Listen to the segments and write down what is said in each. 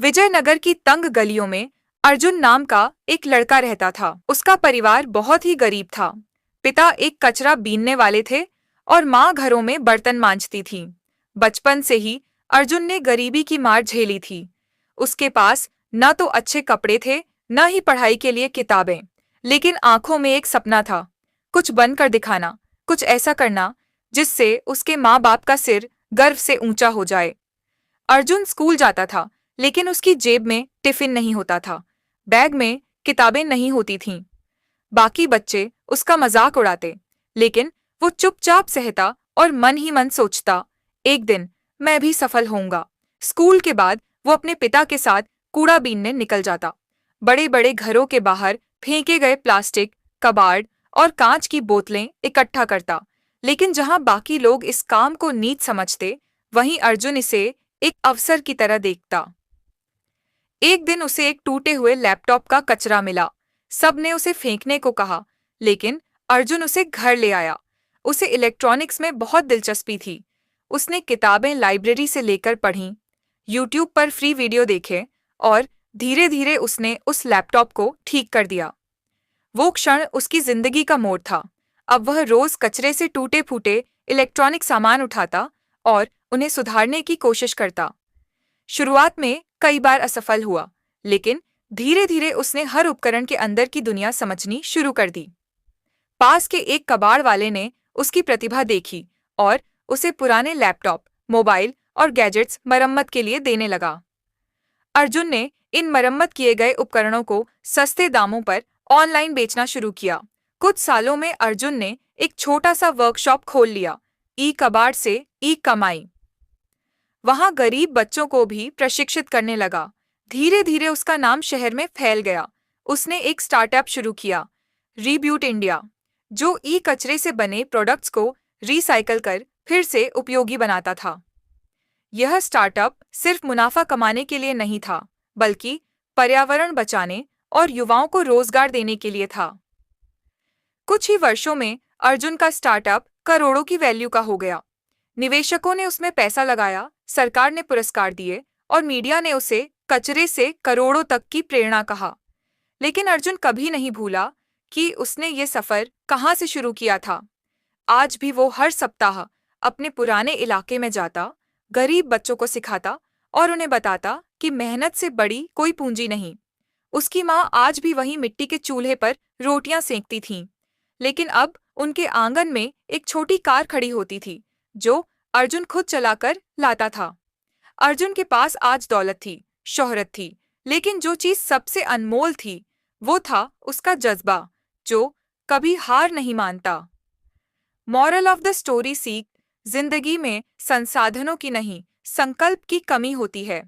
विजयनगर की तंग गलियों में अर्जुन नाम का एक लड़का रहता था। उसका परिवार बहुत ही गरीब था। पिता एक कचरा बीनने वाले थे और माँ घरों में बर्तन मांजती थी। बचपन से ही अर्जुन ने गरीबी की मार झेली थी। उसके पास न तो अच्छे कपड़े थे, न ही पढ़ाई के लिए किताबें, लेकिन आंखों में एक सपना था, कुछ बनकर दिखाना, कुछ ऐसा करना जिससे उसके माँ बाप का सिर गर्व से ऊंचा हो जाए। अर्जुन स्कूल जाता था, लेकिन उसकी जेब में टिफिन नहीं होता था, बैग में किताबें नहीं होती थीं। बाकी बच्चे उसका मजाक उड़ाते, लेकिन वो चुपचाप सहता और मन ही मन सोचता, एक दिन मैं भी सफल होऊंगा। स्कूल के बाद वो अपने पिता के साथ कूड़ा बीनने निकल जाता। बड़े बड़े घरों के बाहर फेंके गए प्लास्टिक, कबाड़ और कांच की बोतलें इकट्ठा करता, लेकिन जहां बाकी लोग इस काम को नीच समझते, वहीं अर्जुन इसे एक अवसर की तरह देखता। एक दिन उसे एक टूटे हुए लैपटॉप का कचरा मिला। सबने उसे फेंकने को कहा, लेकिन अर्जुन उसे घर ले आया। उसे इलेक्ट्रॉनिक्स में बहुत दिलचस्पी थी। उसने किताबें लाइब्रेरी से लेकर पढ़ीं, यूट्यूब पर फ्री वीडियो देखे और धीरे धीरे उसने उस लैपटॉप को ठीक कर दिया। वो क्षण उसकी जिंदगी का मोड़ था। अब वह रोज कचरे से टूटे फूटे इलेक्ट्रॉनिक सामान उठाता और उन्हें सुधारने की कोशिश करता। शुरुआत में कई बार असफल हुआ, लेकिन धीरे धीरे उसने हर उपकरण के अंदर की दुनिया समझनी शुरू कर दी। पास के एक कबाड़ वाले ने उसकी प्रतिभा देखी और उसे पुराने लैपटॉप, मोबाइल और गैजेट्स मरम्मत के लिए देने लगा। अर्जुन ने इन मरम्मत किए गए उपकरणों को सस्ते दामों पर ऑनलाइन बेचना शुरू किया। कुछ सालों में अर्जुन ने एक छोटा सा वर्कशॉप खोल लिया, ई कबाड़ से ई कमाई। वहां गरीब बच्चों को भी प्रशिक्षित करने लगा। धीरे धीरे उसका नाम शहर में फैल गया। उसने एक स्टार्टअप शुरू किया, रीब्यूट इंडिया, जो ई कचरे से बने प्रोडक्ट्स को रिसाइकल कर फिर से उपयोगी बनाता था। यह स्टार्टअप सिर्फ मुनाफा कमाने के लिए नहीं था, बल्कि पर्यावरण बचाने और युवाओं को रोजगार देने के लिए था। कुछ ही वर्षों में अर्जुन का स्टार्टअप करोड़ों की वैल्यू का हो गया। निवेशकों ने उसमें पैसा लगाया, सरकार ने पुरस्कार दिए और मीडिया ने उसे कचरे से करोड़ों तक की प्रेरणा कहा। लेकिन अर्जुन कभी नहीं भूला कि उसने ये सफर कहाँ से शुरू किया था। आज भी वो हर सप्ताह अपने पुराने इलाके में जाता, गरीब बच्चों को सिखाता और उन्हें बताता कि मेहनत से बड़ी कोई पूंजी नहीं। उसकी माँ आज भी वही मिट्टी के चूल्हे पर रोटियां सेंकती थीं, लेकिन अब उनके आंगन में एक छोटी कार खड़ी होती थी, जो अर्जुन खुद चलाकर लाता था। अर्जुन के पास आज दौलत थी, शोहरत थी, लेकिन जो चीज सबसे अनमोल थी, वो था उसका जज्बा, जो कभी हार नहीं मानता। मॉरल ऑफ द स्टोरी सीख, जिंदगी में संसाधनों की नहीं, संकल्प की कमी होती है।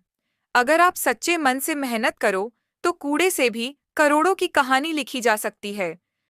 अगर आप सच्चे मन से मेहनत करो, तो कूड़े से भी करोड़ों की कहानी लिखी जा सकती है।